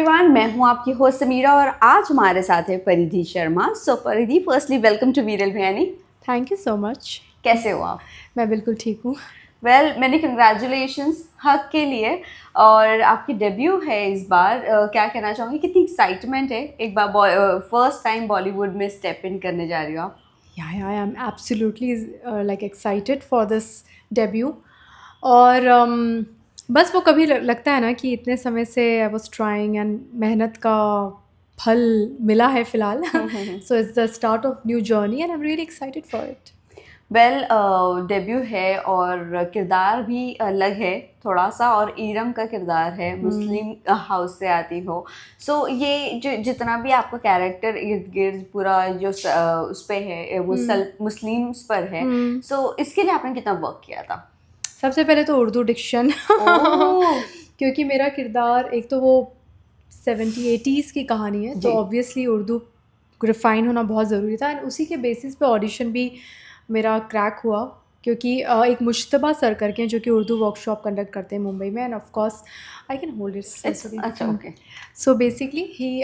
Everyone, मैं हूं आपकी होस्ट समीरा और आज हमारे साथ है परिधि शर्मा। सो परिधि, फर्स्टली वेलकम टू वीरल Bhayani. Thank you so much. कैसे हो आप? मैं बिल्कुल ठीक हूँ। मैंने कंग्रेचुलेशंस हक के लिए। और आपकी डेब्यू है इस बार। क्या कहना चाहूँगी, कितनी एक्साइटमेंट है, एक बार फर्स्ट टाइम बॉलीवुड में स्टेप इन करने जा रही हो आप। I am absolutely like excited for this debut. और बस वो कभी लगता है ना कि इतने समय से आई वाज ट्राइंग एंड मेहनत का फल मिला है फ़िलहाल। So it's the start of new journey and I am really excited for it. Debut है और किरदार भी अलग है थोड़ा सा, और ईरम का किरदार है, मुस्लिम हाउस से आती हो। सो ये जो जितना भी आपका कैरेक्टर इर्द गिर्द पूरा जो उस पे है, वो मुस्लिम्स पर है। सो इसके लिए आपने कितना वर्क किया था? सबसे पहले तो उर्दू डिक्शन। ओह, क्योंकि मेरा किरदार एक तो वो 70-80s की कहानी है, तो जी। ऑब्वियसली उर्दू रिफाइन होना बहुत ज़रूरी था एंड उसी के बेसिस पे ऑडिशन भी मेरा क्रैक हुआ। क्योंकि एक मुश्तबा सर करके हैं जो कि उर्दू वर्कशॉप कंडक्ट करते हैं मुंबई में, end of course I can hold it's अच्छा, इट। ओके। सो बेसिकली ही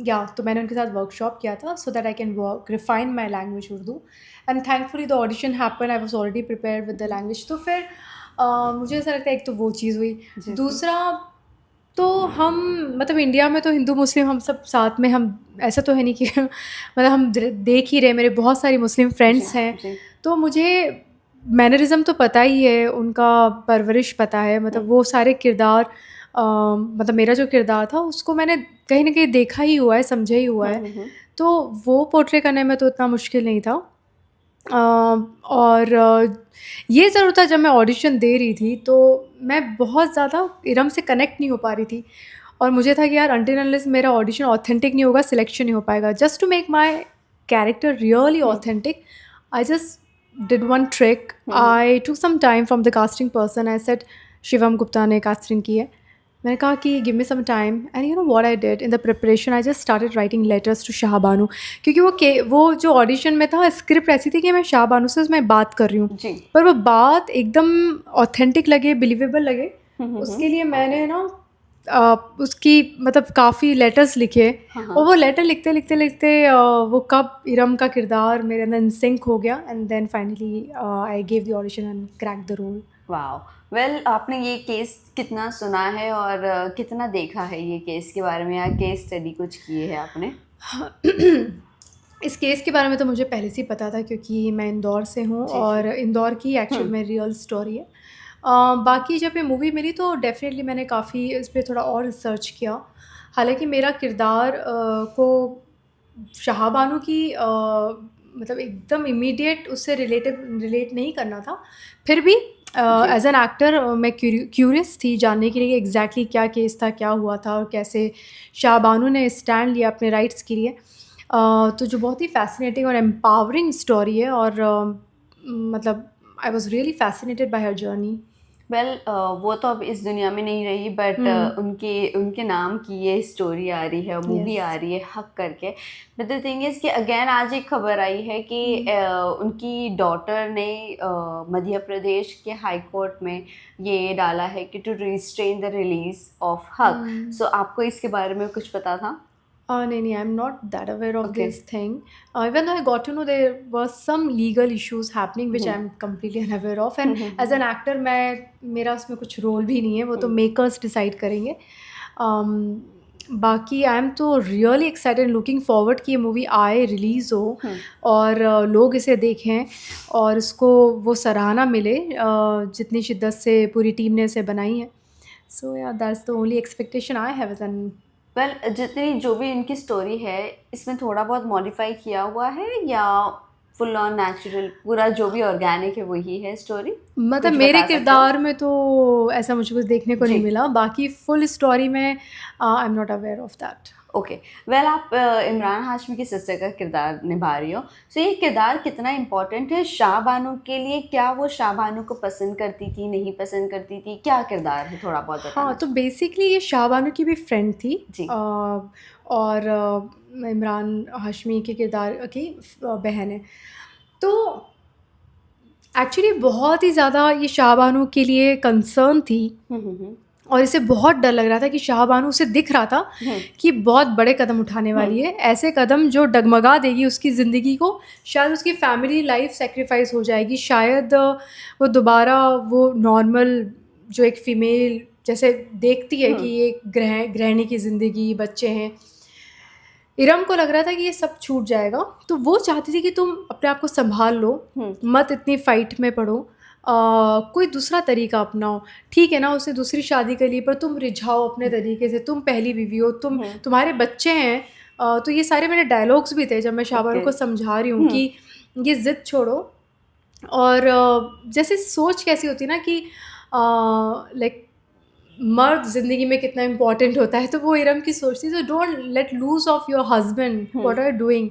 या तो मैंने उनके साथ वर्कशॉप किया था so that I can work refine my language Urdu. And thankfully the audition happen, I was already prepare with the language. तो फिर मुझे ऐसा लगता है एक तो वो चीज़ हुई। जी जी। दूसरा, तो हम मतलब इंडिया में तो हिंदू मुस्लिम हम सब साथ में, हम ऐसा तो है नहीं कि मतलब हम देख ही रहे, मेरे बहुत सारी मुस्लिम जी फ्रेंड्स हैं। जी। तो मुझे मैनरिज़म तो पता ही है, उनका परवरिश पता है, मतलब वो सारे किरदार मतलब मेरा जो किरदार था उसको मैंने कहीं न कहीं देखा ही हुआ है, समझा ही हुआ है। हम्म। तो वो पोर्ट्रे करने में तो इतना मुश्किल नहीं था। और ये ज़रूर था, जब मैं ऑडिशन दे रही थी तो मैं बहुत ज़्यादा इरम से कनेक्ट नहीं हो पा रही थी और मुझे था कि यार अनटिल अनलेस मेरा ऑडिशन ऑथेंटिक नहीं होगा, सिलेक्शन नहीं हो पाएगा। Just to make my character really authentic, I just did one trick. I took some time from the casting person. I said Shivam Gupta ने कास्टिंग की है। मैंने कहा कि give me some time and you know what I did in the preparation, I just started writing letters to Shahbanu. क्योंकि वो जो audition में था, स्क्रिप्ट ऐसी थी कि मैं शाहबानू से मैं बात कर रही हूँ, जी। पर वो बात एकदम ऑथेंटिक लगे, बिलीवेबल लगे। उसके लिए मैंने ना उसकी मतलब काफ़ी लेटर्स लिखे। और वो लेटर लिखते लिखते लिखते वो कब इरम का किरदार मेरे अंदर सिंक हो गया and then finally I gave the audition and crack the role. वाह। आपने ये केस कितना सुना है और कितना देखा है ये केस के बारे में, या केस स्टडी कुछ किए है आपने? इस केस के बारे में तो मुझे पहले से ही पता था क्योंकि मैं इंदौर से हूँ जी और जी। इंदौर की एक्चुअल में रियल स्टोरी है। बाकी जब ये मूवी मिली तो डेफ़िनेटली मैंने काफ़ी इस पे थोड़ा और रिसर्च किया। हालाँकि मेरा किरदार को शाहबानू की मतलब एकदम इमीडिएट उससे रिलेट नहीं करना था। फिर भी जी। एज़ एन एक्टर मैं क्यूरियस थी जानने के लिए कि एग्ज़ैक्टली क्या केस था, क्या हुआ था और कैसे शाहबानू ने स्टैंड लिया अपने राइट्स के लिए। तो जो बहुत ही फ़ैसिनेटिंग और एम्पावरिंग स्टोरी है और मतलब I was really fascinated by her journey. वो तो अब इस दुनिया में नहीं रही, बट हुँ, उनके उनके नाम की ये स्टोरी आ रही है, मूवी आ येस। रही है हक करके। बट द थिंग इज़ कि अगेन आज एक खबर आई है कि हुँ, उनकी डॉटर ने मध्य प्रदेश के हाई कोर्ट में ये डाला है कि to restrain the release of हक। हुँ। सो आपको इसके बारे में कुछ पता था? नहीं, I am not that aware of okay. This thing. Even though I got to know there was some legal issues happening which I'm completely unaware of and as an actor मेरा उसमें कुछ रोल भी नहीं है, वो तो makers decide करेंगे। um, बाकी आई एम तो रियली एक्साइटेड, लुकिंग फॉरवर्ड कि ये मूवी आए, रिलीज़ हो और लोग इसे देखें और इसको वो सराहना मिले जितनी शिद्दत से पूरी टीम ने इसे बनाई है। सो या that's the only expectation I have an. जितनी जो भी इनकी स्टोरी है, इसमें थोड़ा बहुत मॉडिफाई किया हुआ है या फुल ऑन नेचुरल, पूरा जो भी ऑर्गेनिक है वही है स्टोरी? मतलब कुछ मेरे बता सकते हो? किरदार में तो ऐसा मुझे कुछ देखने को जी। नहीं मिला, बाकी फुल स्टोरी में I am not aware of that. Okay. आप इमरान हाशमी की सिस्टर का किरदार निभा रही हो। सो ये किरदार कितना इम्पोर्टेंट है शाह बानो के लिए? क्या वो शाह बानो को पसंद करती थी, नहीं पसंद करती थी, क्या किरदार है, थोड़ा बहुत हाँ, बताना तो चाहें? बेसिकली ये शाहबानो की भी फ्रेंड थी जी। और इमरान हाशमी के किरदार की बहन है। तो एक्चुअली बहुत ही ज़्यादा ये शाहबानो के लिए कंसर्न थी और इसे बहुत डर लग रहा था कि शाहबानू, उसे दिख रहा था कि बहुत बड़े कदम उठाने वाली है, ऐसे कदम जो डगमगा देगी उसकी ज़िंदगी को, शायद उसकी फैमिली लाइफ सेक्रीफाइस हो जाएगी, शायद वो दोबारा वो नॉर्मल जो एक फ़ीमेल जैसे देखती है कि ये गृहिणी की ज़िंदगी, बच्चे हैं, इरम को लग रहा था कि ये सब छूट जाएगा। तो वो चाहती थी कि तुम अपने आप को संभाल लो, मत इतनी फाइट में पड़ो, कोई दूसरा तरीका अपनाओ। ठीक है ना, उसने दूसरी शादी कर ली, पर तुम रिझाओ अपने तरीके से, तुम पहली बीवी हो, तुम्हारे बच्चे हैं। तो ये सारे मेरे डायलॉग्स भी थे जब मैं शाहबानू को समझा रही हूँ कि ये ज़िद छोड़ो। और जैसे सोच कैसी होती है ना कि लाइक मर्द ज़िंदगी में कितना इम्पोर्टेंट होता है, तो वो इरम की सोच थी, तो don't let loose of your husband, what are doing.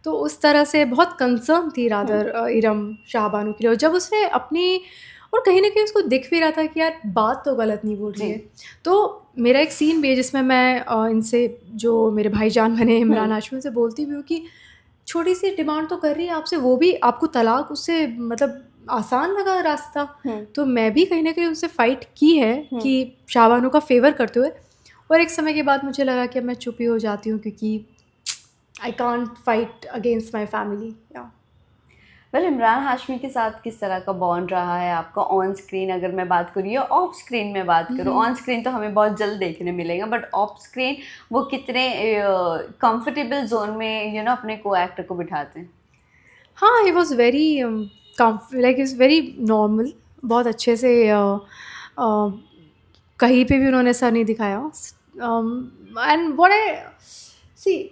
तो उस तरह से बहुत कंसर्न थी रादर इरम शाहबानू के लिए। और जब उसने अपनी, और कहीं ना कहीं उसको दिख भी रहा था कि यार बात तो गलत नहीं बोल रही है। तो मेरा एक सीन भी है जिसमें मैं इनसे, जो मेरे भाईजान बने इमरान हाशमी, से बोलती भी हूँ कि छोटी सी डिमांड तो कर रही है आपसे, वो भी आपको तलाक उससे मतलब आसान लगा रास्ता। तो मैं भी कहीं ना कहीं उनसे फ़ाइट की है कि शाहबानू का फेवर करते हुए। और एक समय के बाद मुझे लगा कि अब मैं चुप ही हो जाती हूँ, क्योंकि I can't fight against my family. या वेल, इमरान हाशमी के साथ किस तरह का बॉन्ड रहा है आपका ऑन स्क्रीन, अगर मैं बात करूँ या ऑफ स्क्रीन में बात करूँ? ऑन स्क्रीन तो हमें बहुत जल्द देखने मिलेगा, बट ऑफ स्क्रीन वो कितने कंफर्टेबल जोन में अपने को एक्टर को बिठाते हैं? हाँ, he was very like is very normal, बहुत अच्छे से कहीं पे भी उन्होंने सर नहीं दिखाया। एंड व्हाट आई सी,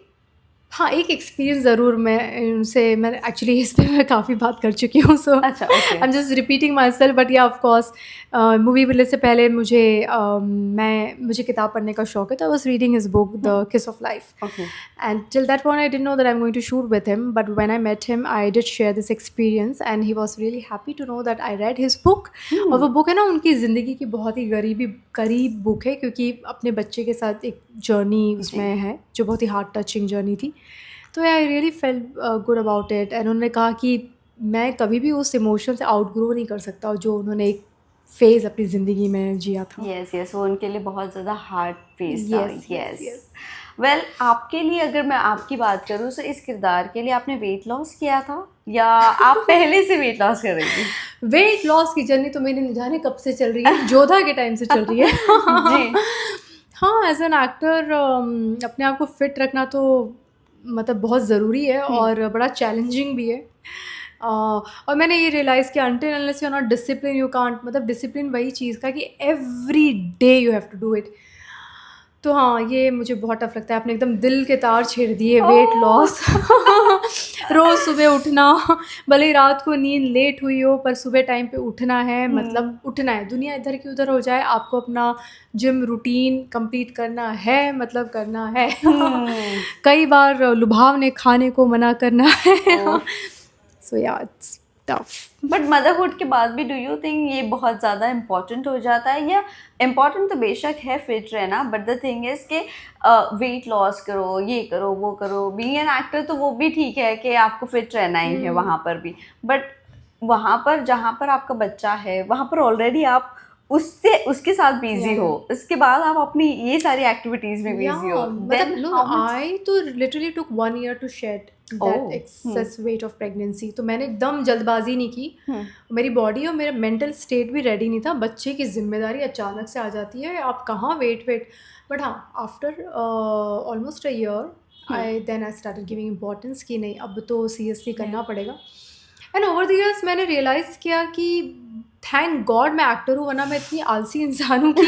हाँ, एक एक्सपीरियंस ज़रूर मैंने एक्चुअली इस पे मैं काफ़ी बात कर चुकी हूँ, सो अच्छा, okay. I am just repeating my self. But या ऑफ कोर्स मूवी मिलने से पहले मुझे किताब पढ़ने का शौक है, तो I was reading his book the kiss of life, okay. And till that point I didn't know that I am going to shoot with him, but when I met him I did share this experience and he was really happy to know that I read his book. और वो book है ना उनकी ज़िंदगी की बहुत ही करीब book है, क्योंकि अपने बच्चे के साथ एक जर्नी उसमें है जो बहुत ही हार्ट टचिंग जर्नी थी। तो I really felt good about it. And उन्होंने कहा कि मैं कभी भी उस इमोशन से आउटग्रो नहीं कर सकता जो उन्होंने एक फेज़ अपनी ज़िंदगी में जिया था। यस, वो उनके लिए बहुत ज़्यादा हार्ड फेज था। यस। वेल, आपके लिए अगर मैं आपकी बात करूँ तो इस किरदार के लिए आपने वेट लॉस किया था या आप पहले से वेट लॉस कर रही थी? वेट लॉस की जर्नी तो मेरी न जाने कब से चल रही है, जोधा के टाइम से चल रही है। जी। हाँ, एज एन एक्टर अपने आप को फिट रखना तो मतलब बहुत ज़रूरी है और बड़ा चैलेंजिंग भी है। और मैंने ये रियलाइज़ किया, until unless you are not discipline you can't, मतलब डिसिप्लिन वही चीज़ का कि every day you have to do it. तो हाँ, ये मुझे बहुत टफ लगता है। आपने एकदम दिल के तार छेड़ दिए, वेट लॉस। रोज़ सुबह उठना, भले ही रात को नींद लेट हुई हो पर सुबह टाइम पे उठना है, मतलब उठना है। दुनिया इधर की उधर हो जाए, आपको अपना जिम रूटीन कंप्लीट करना है, मतलब करना है। कई बार लुभावने खाने को मना करना है। सो या इट्स टफ। बट मदरहुड के बाद भी डू यू थिंक ये बहुत ज़्यादा इम्पॉर्टेंट हो जाता है? या इम्पॉर्टेंट तो बेशक है फिट रहना, बट द थिंग इज़ कि वेट लॉस करो, ये करो, वो करो। बीइंग एन एक्टर तो वो भी ठीक है कि आपको फिट रहना ही है वहाँ पर भी, बट वहाँ पर जहाँ पर आपका बच्चा है वहाँ पर ऑलरेडी आप उसके साथ बिजी हो, इसके बाद आप अपनी ये सारी एक्टिविटीज में बिजी हो। मतलब आई तो literally took 1 year to shed that excess weight of pregnancy. तो मैंने एकदम जल्दबाजी नहीं की, मेरी बॉडी और मेरा मेंटल स्टेट भी रेडी नहीं था। बच्चे की जिम्मेदारी अचानक से आ जाती है, आप कहाँ वेट। बट हाँ, after almost a year I started giving importance कि नहीं, अब तो सीरियसली करना पड़ेगा। एंड ओवर द ईयर्स मैंने रियलाइज़ किया कि थैंक गॉड मैं एक्टर हूँ, वरना मैं इतनी आलसी इंसान हूँ कि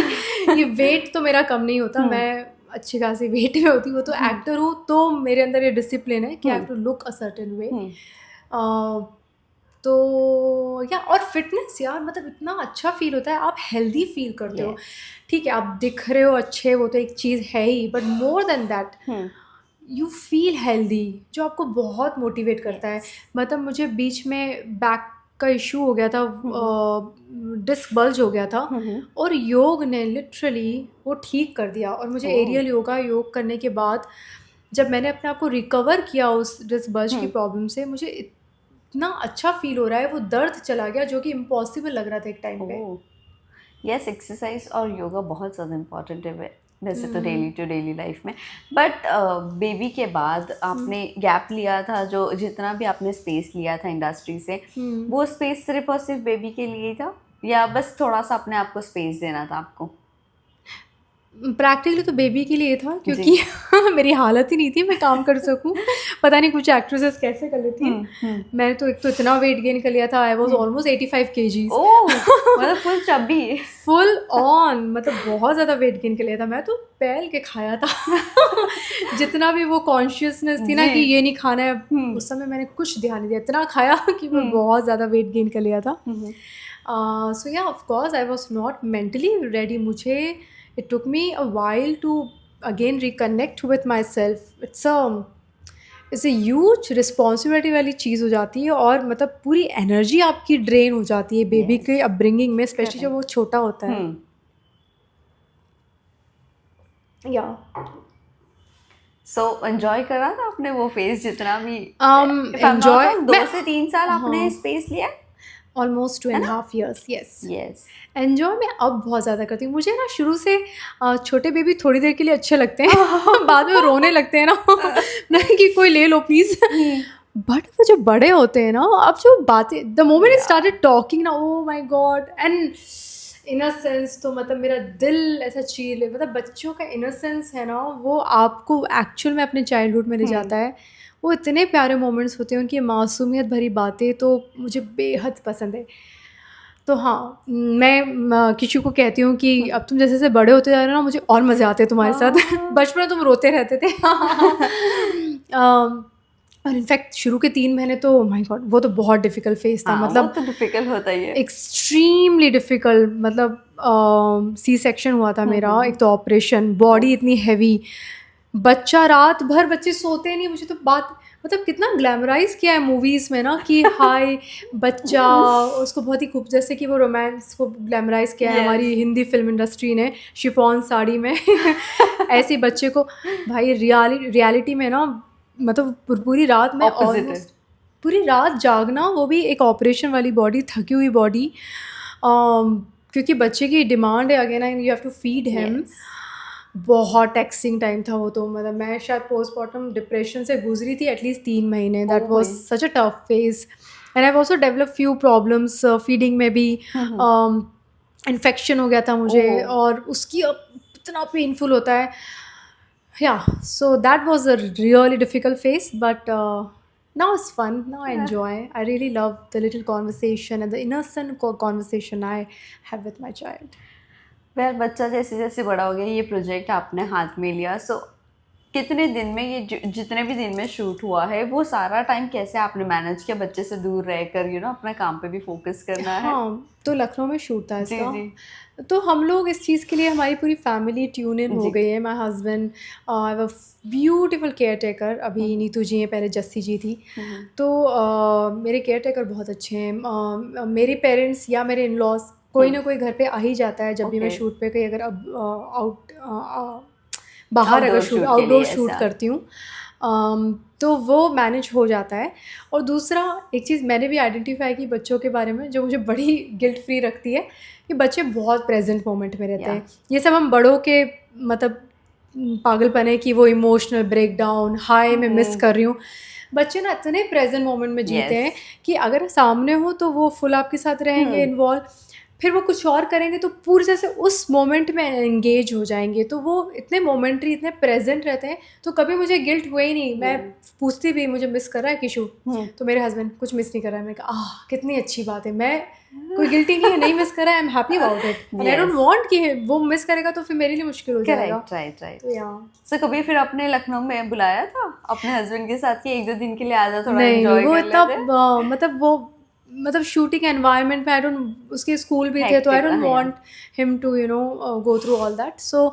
ये वेट तो मेरा कम नहीं होता। मैं अच्छी खासी वेट में होती, वो तो एक्टर हूँ, तो मेरे अंदर ये डिसिप्लिन है कि I have to look a certain way. तो या और फिटनेस यार, मतलब इतना अच्छा फील होता है, आप हेल्दी फील करते हो। ठीक है, आप दिख रहे हो अच्छे, वो तो एक चीज़ है ही, but more than that you feel healthy, जो आपको बहुत मोटिवेट करता है। मतलब मुझे बीच में बैक का इशू हो गया था, डिस्क बल्ज हो गया था, और योग ने लिटरली वो ठीक कर दिया। और मुझे एरियल योग करने के बाद जब मैंने अपने आप को रिकवर किया उस डिस्क बल्ज की प्रॉब्लम से, मुझे इतना अच्छा फील हो रहा है, वो दर्द चला गया जो कि इम्पॉसिबल लग रहा था एक टाइम पे। यस, एक्सरसाइज और योगा बहुत ज़्यादा इम्पॉर्टेंट है वैसे तो डेली टू डेली लाइफ में। बट बेबी के बाद आपने गैप लिया था, जो जितना भी आपने स्पेस लिया था इंडस्ट्री से, वो स्पेस सिर्फ और सिर्फ बेबी के लिए ही था, या बस थोड़ा सा अपने आप को स्पेस देना था आपको? प्रैक्टिकली तो बेबी के लिए था, क्योंकि मेरी हालत ही नहीं थी मैं काम कर सकूं। पता नहीं कुछ एक्ट्रेसेस कैसे कर लेती हैं। मैंने तो एक तो इतना वेट गेन कर लिया था, आई वाज ऑलमोस्ट 85 kgs। ओह, मतलब फुल चब्बी। फुल ऑन, मतलब बहुत ज़्यादा वेट गेन कर लिया था। मैं तो पहल के खाया था जितना भी वो कॉन्शियसनेस थी ना कि ये नहीं खाना है, उस समय मैंने कुछ ध्यान नहीं दिया, इतना खाया कि मैं बहुत ज़्यादा वेट गेन कर लिया था। सो या of course I was not mentally ready. मुझे it took me a while to again reconnect with myself. It's a huge responsibility वाली चीज़ हो जाती है, और मतलब पूरी एनर्जी आपकी ड्रेन हो जाती है बेबी के अपब्रिंगिंग में, स्पेशली जब वो छोटा होता है। या सो एंजॉय करा था आपने वो फेज जितना भी? एंजॉय 2 से 3 साल आपने स्पेस लिया? Almost 2.5 years। Yes yes. Enjoy मैं अब बहुत ज़्यादा करती हूँ। मुझे ना शुरू से छोटे बेबी थोड़ी देर के लिए अच्छे लगते हैं बाद में रोने लगते हैं ना कि कोई ले लो प्लीज़। बट वो जब बड़े होते हैं ना, अब जो बातें, the moment I started talking ना, oh my god, and innocence तो मतलब मेरा दिल ऐसा चीर ले। मतलब बच्चों का इनोसेंस है ना, वो आपको एक्चुअल में अपने चाइल्डहुड में ले जाता है। वो इतने प्यारे मोमेंट्स होते हैं, उनकी मासूमियत भरी बातें तो मुझे बेहद पसंद है। तो हाँ, मैं किसी को कहती हूँ कि अब तुम जैसे जैसे बड़े होते जा रहे हो ना, मुझे और मज़े आते हैं तुम्हारे साथ। बचपन में तुम रोते रहते थे और इनफैक्ट शुरू के 3 महीने तो माय गॉड, वो तो बहुत डिफ़िकल्ट फेज़ था। मतलब तो डिफ़िकल्ट होता ही है, एक्सट्रीमली डिफ़िकल्ट। मतलब सी सेक्शन हुआ था मेरा, एक तो ऑपरेशन, बॉडी इतनी हैवी, बच्चा रात भर, बच्चे सोते नहीं। मुझे तो बात, मतलब कितना ग्लैमराइज किया है मूवीज़ में ना कि हाय बच्चा, उसको बहुत ही खूब, जैसे कि वो रोमांस को ग्लैमराइज किया है हमारी हिंदी फिल्म इंडस्ट्री ने, शिफॉन साड़ी में ऐसे बच्चे को। भाई रियलिटी में ना, मतलब पूरी रात में ऑलमोस्ट पूरी रात जागना, वो भी एक ऑपरेशन वाली बॉडी, थकी हुई बॉडी, क्योंकि बच्चे की डिमांड है again, you have to feed him. बहुत टैक्सिंग टाइम था वो तो। मतलब मैं शायद पोस्टमार्टम डिप्रेशन से गुजरी थी एटलीस्ट 3 महीने। That was such a tough phase, and I have also develop few problems. Feeding में भी इन्फेक्शन हो गया था मुझे, और उसकी अब इतना पेनफुल होता है। या so that was a really difficult phase, but now it's fun, now I enjoy. I really love the little conversation and the innocent conversation I have with my child. Well, बच्चा जैसे जैसे बड़ा हो गया, ये प्रोजेक्ट आपने हाथ में लिया, सो कितने दिन में ये जितने भी दिन में शूट हुआ है, वो सारा टाइम कैसे आपने मैनेज किया बच्चे से दूर रहकर? अपना काम पे भी फोकस करना है। हाँ, तो लखनऊ में शूट था इसका। जी। तो हम लोग इस चीज़ के लिए, हमारी पूरी फैमिली ट्यून इन हो गई है। My husband, I have a beautiful care taker. अभी नीतू जी हैं, पहले जस्सी जी थी। तो मेरे केयर टेकर बहुत अच्छे हैं। मेरे पेरेंट्स या मेरे इन लॉज, कोई ना कोई घर पे आ ही जाता है जब भी मैं शूट पे, कहीं अगर अब बाहर अगर आउटडोर शूट करती हूँ तो वो मैनेज हो जाता है। और दूसरा एक चीज़ मैंने भी आइडेंटिफाई की बच्चों के बारे में, जो मुझे बड़ी गिल्ट फ्री रखती है, कि बच्चे बहुत प्रेजेंट मोमेंट में रहते हैं। ये सब हम बड़ों के मतलब पागलपन है कि वो इमोशनल ब्रेक डाउन, हाई मैं मिस कर रही हूँ। बच्चे ना इतने प्रेजेंट मोमेंट में जीते हैं कि अगर सामने हो तो वो फुल आपके साथ रहेंगे इन्वॉल्व, फिर वो कुछ और करेंगे तो पूरी जैसे उस मोमेंट में एंगेज हो जाएंगे। तो वो इतने मोमेंटरी, इतने प्रेजेंट रहते हैं, तो कभी मुझे गिल्ट हुआ ही नहीं। मैं पूछती भी, मुझे मिस कर रहा है किशु? तो मेरे हस्बैंड, कुछ मिस नहीं कर रहा है। मैंने कहा कितनी अच्छी बात है, मैं कोई गिल्टी नहीं है, नहीं मिस कर रहा है, I am happy about it. I don't want कि वो मिस करेगा तो फिर मेरे लिए मुश्किल हो जाएगा। राइट। तो या सो कभी फिर अपने लखनऊ में बुलाया था अपने हस्बैंड के साथ कि 1-2 दिन के लिए आ जा, थोड़ा एंजॉय कर लेते? वो मतलब शूटिंग एनवायरनमेंट में आई डोंट, उसके स्कूल भी थे, तो I don't want him to go through all that. So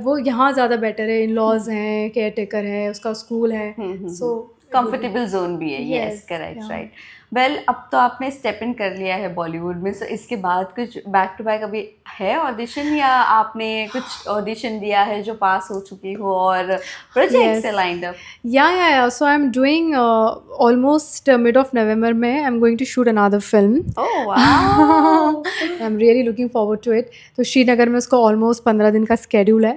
वो यहाँ ज़्यादा बेटर है, इन लॉज हैं, केयर टेकर है, उसका स्कूल है, सो कंफर्टेबल जोन भी है। Yes, correct, right. वेल अब तो आपने स्टेप इन कर लिया है बॉलीवुड में, सो इसके बाद कुछ बैक टू बैक अभी है ऑडिशन, या आपने कुछ ऑडिशन दिया है जो पास हो चुकी हो और प्रोजेक्ट्स है Yes. Lined up? Yeah. So I'm doing almost mid of November में I'm going to shoot another film. Oh wow! I'm really looking forward to it. तो श्रीनगर में उसका almost 15 दिन का schedule है.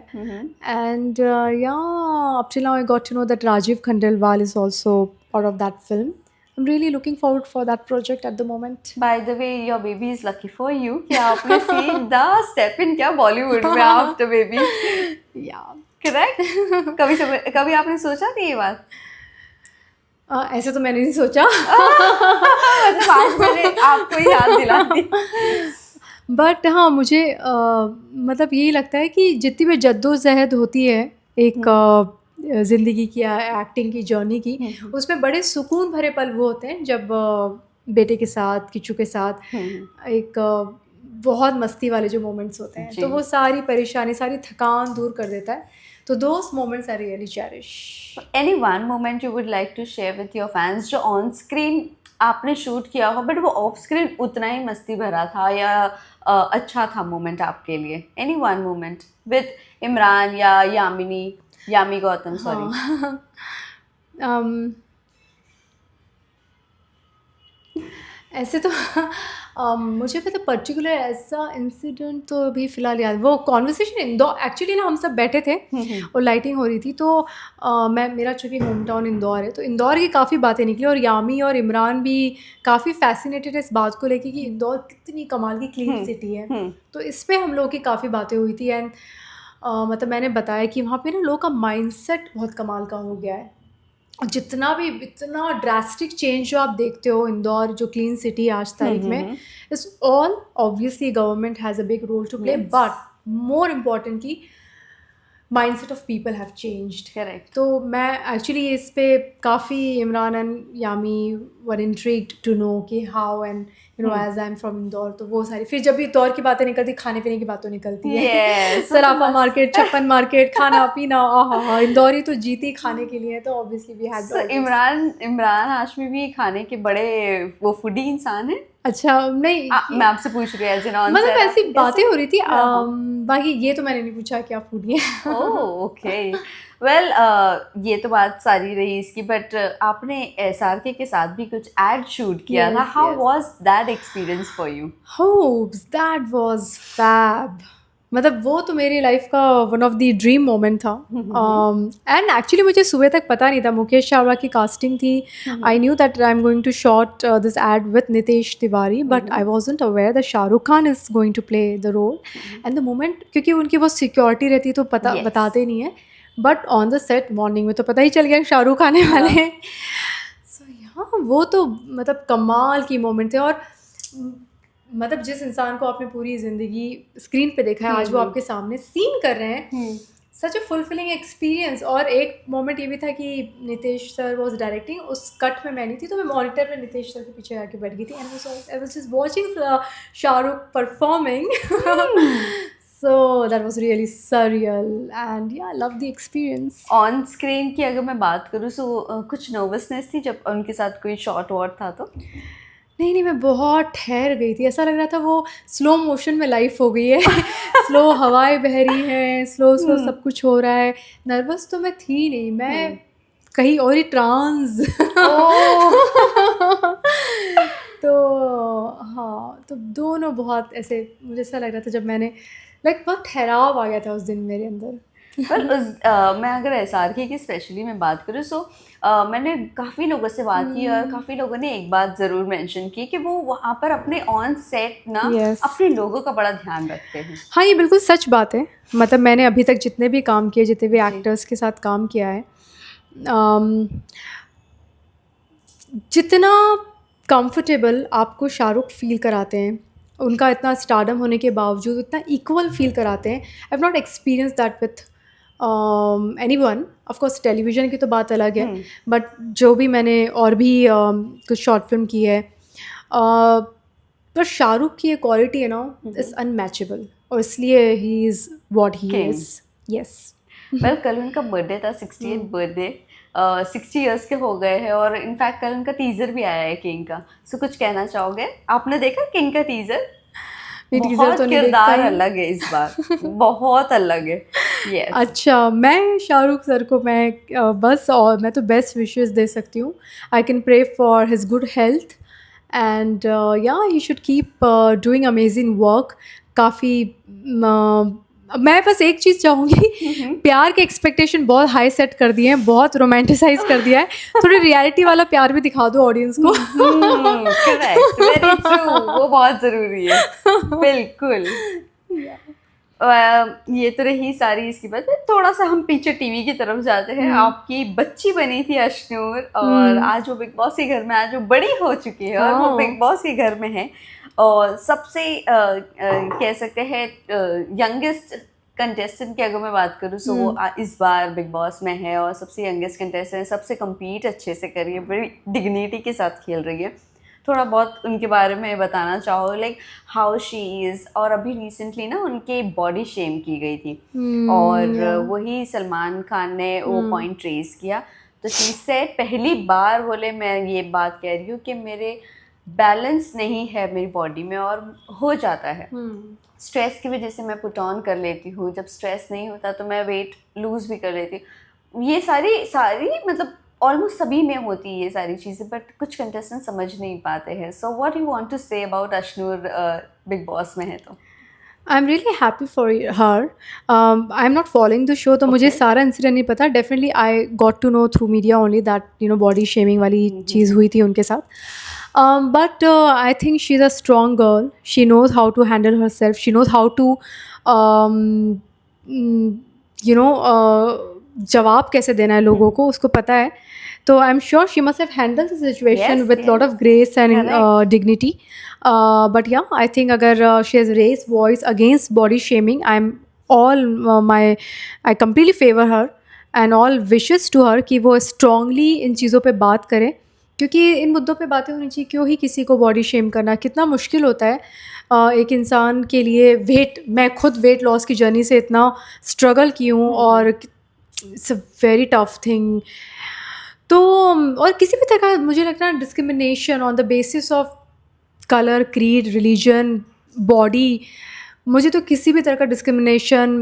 And yeah, up till now I got to know that Rajiv Khandelwal is also part of that film. I'm really looking forward for that project at the moment. By the way, your baby is lucky for you कि आपने सीधा step in किया बॉलीवुड में after baby, Yeah. Correct? कभी आपने सोचा थी ये बात? ऐसे तो मैंने नहीं सोचा. मतलब आज मैंने आपको ही याद दिला दी. बट हाँ मुझे मतलब यही लगता है कि जितनी भी जद्दोजहद होती है एक ज़िंदगी की या एक्टिंग की जर्नी की, उसमें बड़े सुकून भरे पल वो होते हैं जब बेटे के साथ, किचू के साथ एक बहुत मस्ती वाले जो मोमेंट्स होते हैं, तो वो सारी परेशानी, सारी थकान दूर कर देता है. तो those moments I really cherish. Any one moment you would like to share with your fans जो ऑन स्क्रीन आपने शूट किया हो बट वो ऑफ स्क्रीन उतना ही मस्ती भरा था या अच्छा था मोमेंट आपके लिए? Any one moment with Imran या यामी गौतम, सॉरी. ऐसे तो मुझे पता पर्टिकुलर ऐसा इंसिडेंट तो अभी फ़िलहाल याद. वो कॉन्वर्सेशन इंदौर एक्चुअली ना, हम सब बैठे थे और लाइटिंग हो रही थी, तो मेरा चूँकि होम टाउन इंदौर है, तो इंदौर की काफ़ी बातें निकली और यामी और इमरान भी काफ़ी फैसिनेटेड है इस बात को लेके कि इंदौर कितनी कमाल की क्लीन सिटी है. तो इस पर हम लोगों की काफ़ी बातें हुई थी. एंड मतलब मैंने बताया कि वहाँ पे ना लोगों का माइंडसेट बहुत कमाल का हो गया है. जितना भी इतना ड्रास्टिक चेंज जो आप देखते हो इंदौर जो क्लीन सिटी आज तारीख में, it's all obviously government has a big role to play, but more importantly mindset of people have changed. Correct. तो मैं एक्चुअली इस पे काफ़ी Imran and Yami were intrigued to know कि how and you know as I am from Indore, तो वो सारी फिर जब भी इंदौर की बातें निकलती, खाने पीने की बातें निकलती है, सराफा मार्केट, छप्पन मार्केट, खाना पीना, आहा, इंदौरी तो जीती खाने के लिए. तो obviously we had. Imran Hashmi भी खाने के बड़े वो फूडी इंसान है. अच्छा, नहीं मैं आपसे पूछ रही हूँ मतलब ऐसी बातें हो रही थी. बाकी ये तो मैंने नहीं पूछा कि आप फूडी हैं. Oh okay. वेल ये तो बात सारी रही इसकी, बट आपने SRK के साथ भी कुछ एड शूट किया था. How was that experience for you? Hopes that was fab. मतलब वो तो मेरी लाइफ का one of the dream moment था. एंड एक्चुअली मुझे सुबह तक पता नहीं था. मुकेश चावला की कास्टिंग थी. I knew that I am going to shot this ad with Nitesh Tiwari, but I wasn't aware that Shahrukh Khan is going to play the role. And the moment, क्योंकि उनकी वो सिक्योरिटी रहती है तो बताते नहीं है, but on the set morning में तो पता ही चल गया शाहरुख आने वाले हैं. सो यहाँ वो तो मतलब कमाल की मोमेंट थे. और मतलब जिस इंसान को आपने पूरी ज़िंदगी स्क्रीन पे देखा है, आज वो आपके सामने सीन कर रहे हैं. सच अ फुलफिलिंग एक्सपीरियंस. और एक मोमेंट ये भी था कि नितेश सर वाज डायरेक्टिंग, उस कट में मैं नहीं थी, तो मैं मॉनिटर पे नितेश सर के पीछे आके बैठ गई थी. And I was just watching Shahrukh performing. So that was really surreal and yeah, I love the experience. On screen की अगर मैं बात करूँ तो कुछ नर्वसनेस थी जब उनके साथ कोई शॉट वॉट था तो? नहीं, मैं बहुत ठहर गई थी. ऐसा लग रहा था वो स्लो मोशन में लाइफ हो गई है. स्लो हवाएं बह रही हैं, स्लो सब कुछ हो रहा है. नर्वस तो मैं थी नहीं, मैं कहीं और ही ट्रांस. तो हाँ, तो दोनों बहुत ऐसे मुझे ऐसा लग रहा था जब मैंने बहुत ठहराव आ गया था उस दिन मेरे अंदर. पर मैं अगर SRK की स्पेशली मैं बात करूँ तो मैंने काफ़ी लोगों से बात की और काफ़ी लोगों ने एक बात ज़रूर मेंशन की कि वो वहाँ पर अपने ऑन सेट ना अपने लोगों का बड़ा ध्यान रखते हैं. हाँ, ये बिल्कुल सच बात है. मतलब मैंने अभी तक जितने भी काम किए, जितने भी एक्टर्स के साथ काम किया है, जितना कंफर्टेबल आपको शाहरुख फील कराते हैं, उनका इतना स्टारडम होने के बावजूद इतना इक्वल फील कराते हैं, I have not experience that with anyone. Of course television की तो बात अलग है, बट जो भी मैंने और भी कुछ शॉर्ट फिल्म की है, पर शाहरुख की ये क्वालिटी है ना, इज़ अनमैचेबल, और इसलिए he is what he is. Yes. Well कल उनका बर्थडे था, 68th बर्थडे. 60 ईयर्स के हो गए हैं और इनफैक्ट कल उनका टीजर भी आया है किंग का। सो कुछ कहना चाहोगे? आपने देखा किंग का टीजर? नहीं, टीजर बहुत तो नहीं किरदार देखा है। अलग है इस बार, बहुत अलग है। यस। अच्छा, मैं शाहरुख सर को बस और मैं तो बेस्ट विशेस दे सकती हूँ। I can pray for his good health and या he should keep doing amazing work. काफ़ी मैं बस एक चीज़ चाहूँगी, प्यार के एक्सपेक्टेशन बहुत हाई सेट कर दिए हैं, बहुत रोमांटिसाइज कर दिया है। थोड़ी रियलिटी वाला प्यार भी दिखा दो ऑडियंस को। करेक्ट, वेरी ट्रू, वो बहुत जरूरी है। बिल्कुल। ये तो रही सारी इसकी बात है। थोड़ा सा हम पीछे टीवी की तरफ जाते हैं। आपकी बच्ची बनी थी अश्नूर और आज वो बिग बॉस के घर में, आज वो बड़ी हो चुकी है और वो बिग बॉस के घर में है और सबसे कह सकते हैं यंगेस्ट कंटेस्टेंट की अगर मैं बात करूँ तो वो इस बार बिग बॉस में है और सबसे यंगेस्ट कंटेस्टेंट, सबसे कम्पीट अच्छे से कर रही है, बड़ी डिग्निटी के साथ खेल रही है। थोड़ा बहुत उनके बारे में बताना चाहो, लाइक हाउ शी इज़। और अभी रिसेंटली ना उनके बॉडी शेम की गई थी और वही सलमान खान ने वो पॉइंट रेज किया। तो शी सेड पहली बार बोले मैं ये बात कह रही हूँ कि मेरे बैलेंस नहीं है मेरी बॉडी में और हो जाता है स्ट्रेस की वजह से। मैं पुट ऑन कर लेती हूँ, जब स्ट्रेस नहीं होता तो मैं वेट लूज़ भी कर लेती हूँ। ये सारी मतलब ऑलमोस्ट सभी में होती है ये सारी चीज़ें, बट कुछ कंटेस्टेंट समझ नहीं पाते हैं। So what you want to say about Ashnoor Bigg Boss में है तो? I'm really happy for her. I'm not following the show, तो मुझे सारा इंसिडेंट नहीं पता. Definitely I got to know through media only that body shaming वाली चीज़ हुई थी उनके साथ. But I think she's a strong girl. She knows how to handle herself. She knows how to जवाब कैसे देना है लोगों को, उसको पता है. तो I am sure she must have handle the situation with lot of grace and dignity. But yeah, I think अगर she has raised voice against body shaming, I completely favor her and all wishes to her कि वो strongly इन चीज़ों पे बात करे, क्योंकि इन मुद्दों पे बातें होनी चाहिए. क्यों ही किसी को बॉडी शेम करना, कितना मुश्किल होता है एक इंसान के लिए. मैं खुद वेट लॉस की जर्नी से इतना स्ट्रगल की हूँ और it's a very tough thing. तो और किसी भी तरह का मुझे लगता है discrimination on the basis of colour, creed, religion, body, मुझे तो किसी भी तरह का डिस्क्रिमिनेशन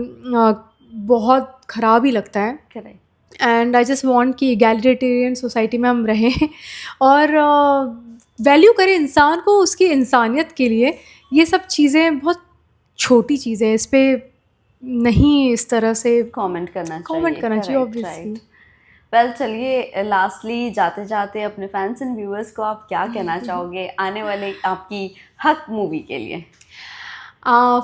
बहुत ख़राब ही लगता है. Correct. And I just want कि इगैलिटेरियन सोसाइटी में हम रहें और वैल्यू करें इंसान को उसकी इंसानियत के लिए. ये सब चीज़ें बहुत छोटी चीज़ें हैं, इस पर नहीं इस तरह से कमेंट करना चाहिए ऑब्वियसली. वेल चलिए, लास्टली जाते जाते अपने फैंस एंड व्यूअर्स को आप क्या कहना चाहोगे आने वाले आपकी हक मूवी के लिए?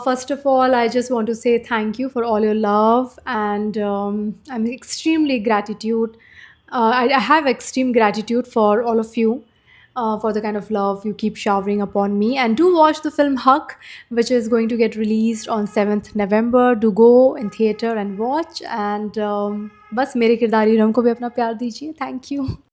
First of all, I just want to say thank you for all your love and I'm extremely gratitude. I have extreme gratitude for all of you for the kind of love you keep showering upon me. And do watch the film Haq, which is going to get released on 7th November. Do go in theater and watch. And बस मेरे किरदार इरम को भी अपना प्यार दीजिए. Thank you.